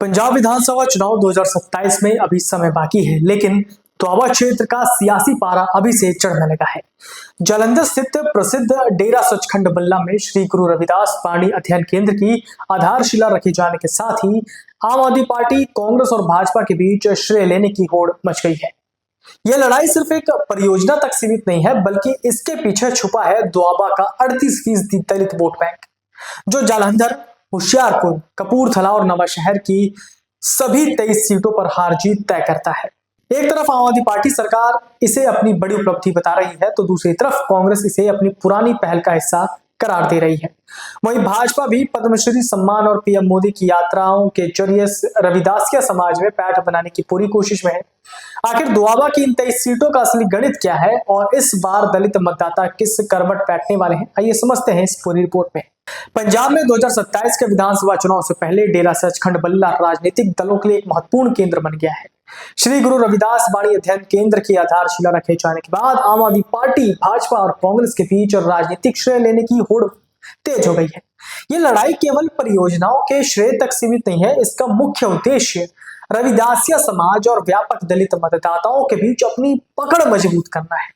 पंजाब विधानसभा चुनाव 2027 में अभी समय बाकी है, लेकिन दोआबा क्षेत्र का सियासी पारा अभी से चढ़ने लगा है। जालंधर स्थित प्रसिद्ध डेरा सचखंड बल्ला में श्री गुरु रविदास वाणी अध्ययन केंद्र की आधारशिला रखे जाने के साथ ही आम आदमी पार्टी, कांग्रेस और भाजपा के बीच श्रेय लेने की होड़ मच गई है। यह लड़ाई सिर्फ एक परियोजना तक सीमित नहीं है, बल्कि इसके पीछे छुपा है दोआबा का 38% दलित वोट बैंक, जो जालंधर, होशियारपुर, कपूरथला और नवाशहर की सभी 23 सीटों पर हार जीत तय करता है। एक तरफ आम आदमी पार्टी सरकार इसे अपनी बड़ी उपलब्धि बता रही है, तो दूसरी तरफ कांग्रेस इसे अपनी पुरानी पहल का हिस्सा करार दे रही है। वहीं भाजपा भी पद्मश्री सम्मान और पीएम मोदी की यात्राओं के जरिए रविदासिया समाज में पैठ बनाने की पूरी कोशिश में है। आखिर दोआबा की इन 23 सीटों का असली गणित क्या है और इस बार दलित मतदाता किस करवट बैठने वाले हैं, आइए समझते हैं इस पूरी रिपोर्ट में। पंजाब में 2027 के विधानसभा चुनाव से पहले डेरा सचखंड बल्ला राजनीतिक दलों के लिए एक महत्वपूर्ण केंद्र बन गया है। श्री गुरु रविदास वाणी अध्ययन केंद्र की आधारशिला रखे जाने के बाद आम आदमी पार्टी, भाजपा और कांग्रेस के बीच राजनीतिक श्रेय लेने की होड़ तेज हो गई है। ये लड़ाई केवल परियोजनाओं के श्रेय तक सीमित नहीं है, इसका मुख्य उद्देश्य रविदासिया समाज और व्यापक दलित मतदाताओं के बीच अपनी पकड़ मजबूत करना है।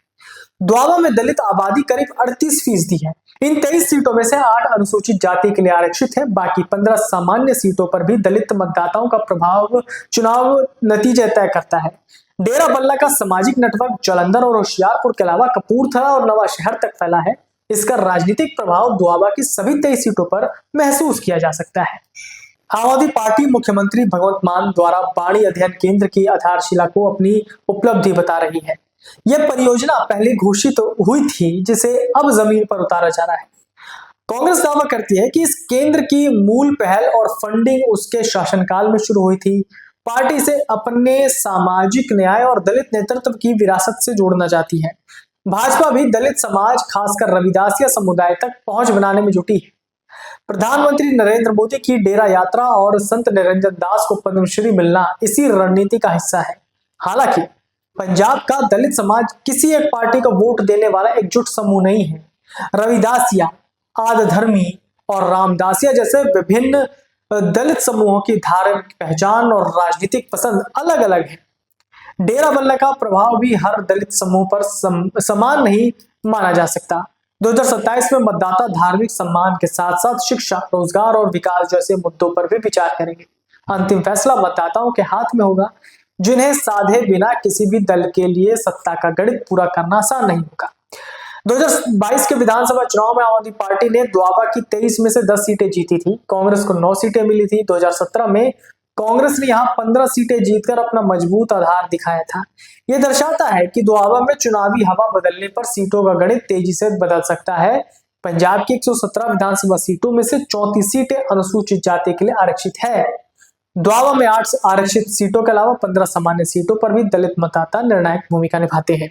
दोआबा में दलित आबादी करीब 38% है। इन 23 सीटों में से 8 अनुसूचित जाति के लिए आरक्षित है। बाकी 15 सामान्य सीटों पर भी दलित मतदाताओं का प्रभाव चुनाव नतीजे तय करता है। डेरा बल्ला का सामाजिक नेटवर्क जालंधर और होशियारपुर के अलावा कपूरथला और नवाशहर तक फैला है। इसका राजनीतिक प्रभाव दोआबा की सभी 23 सीटों पर महसूस किया जा सकता है। आम आदमी पार्टी मुख्यमंत्री भगवंत मान द्वारा वाणी अध्ययन केंद्र की आधारशिला को अपनी उपलब्धि बता रही है। यह परियोजना पहले घोषित हुई थी, जिसे अब जमीन पर उतारा जा रहा है। कांग्रेस दावा करती है कि इस केंद्र की मूल पहल और फंडिंग उसके शासनकाल में शुरू हुई थी। पार्टी इसे अपने सामाजिक न्याय और दलित नेतृत्व की विरासत से जोड़ना चाहती है। भाजपा भी दलित समाज, खासकर रविदासिया समुदाय तक पहुंच बनाने में जुटी है। प्रधानमंत्री नरेंद्र मोदी की डेरा यात्रा और संत निरंजन दास को पद्मश्री मिलना इसी रणनीति का हिस्सा है। हालांकि पंजाब का दलित समाज किसी एक पार्टी को वोट देने वाला एकजुट समूह नहीं है। रविदासिया, आदधर्मी और रामदासिया जैसे विभिन्न दलित समूहों की धार्मिक पहचान और राजनीतिक पसंद अलग अलग है। डेरा बल्ला का प्रभाव भी हर दलित समूह पर समान नहीं माना जा सकता। 2027 में मतदाता धार्मिक सम्मान के साथ साथ शिक्षा, रोजगार और विकास जैसे मुद्दों पर भी विचार करेंगे। अंतिम फैसला मतदाताओं के हाथ में होगा, जिन्हें साधे बिना किसी भी दल के लिए सत्ता का गणित पूरा करना आसान नहीं होगा। 2022 के विधानसभा चुनाव में आम आदमी पार्टी ने दोआबा की 23 में से 10 सीटें जीती थी। कांग्रेस को 9 सीटें मिली थी। 2017 में कांग्रेस ने यहां 15 सीटें जीतकर अपना मजबूत आधार दिखाया था। यह दर्शाता है कि दोआबा में चुनावी हवा बदलने पर सीटों का गणित तेजी से बदल सकता है। पंजाब की 117 विधानसभा सीटों में से 34 सीटें अनुसूचित जाति के लिए आरक्षित है। दोआबा में 8 आरक्षित सीटों के अलावा 15 सामान्य सीटों पर भी दलित मतदाता निर्णायक भूमिका निभाते हैं।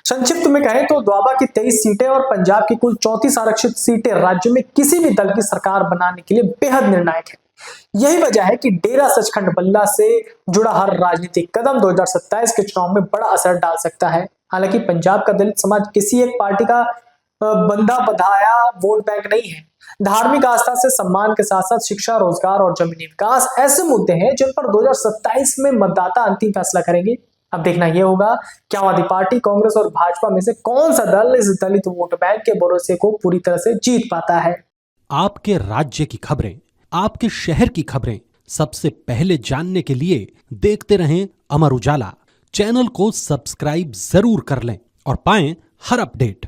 संक्षिप्त में कहें तो दोआबा की 23 सीटें और पंजाब की कुल 34 आरक्षित सीटें राज्य में किसी भी दल की सरकार बनाने के लिए बेहद निर्णायक है। यही वजह है कि डेरा सचखंड बल्ला से जुड़ा हर राजनीतिक कदम 2027 के चुनाव में बड़ा असर डाल सकता है। हालांकि पंजाब का दलित समाज किसी एक पार्टी का बंधा बधाया वोट बैंक नहीं है। धार्मिक आस्था से सम्मान के साथ साथ शिक्षा, रोजगार और जमीनी विकास ऐसे मुद्दे हैं जिन पर 2027 में मतदाता अंतिम फैसला करेंगे। अब देखना यह होगा कि आम आदमी पार्टी, कांग्रेस और भाजपा में से कौन सा दल इस दलित वोट बैंक के भरोसे को पूरी तरह से जीत पाता है। आपके राज्य की खबरें, आपके शहर की खबरें सबसे पहले जानने के लिए देखते रहें अमर उजाला। चैनल को सब्सक्राइब जरूर कर लें और पाएं हर अपडेट।